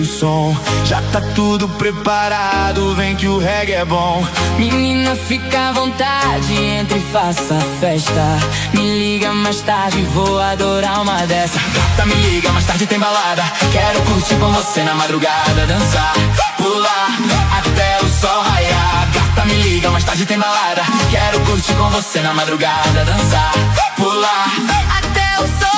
o som. Já tá tudo preparado, vem que o reggae é bom. Menina, fica à vontade, entre e faça festa. Me liga mais tarde, vou adorar uma dessa. Gata, me liga, mais tarde tem balada. Quero curtir com você na madrugada, dançar, pular, até o sol raiar. Gata, me liga, mais tarde tem balada. Quero curtir com você na madrugada, dançar, pular, até o sol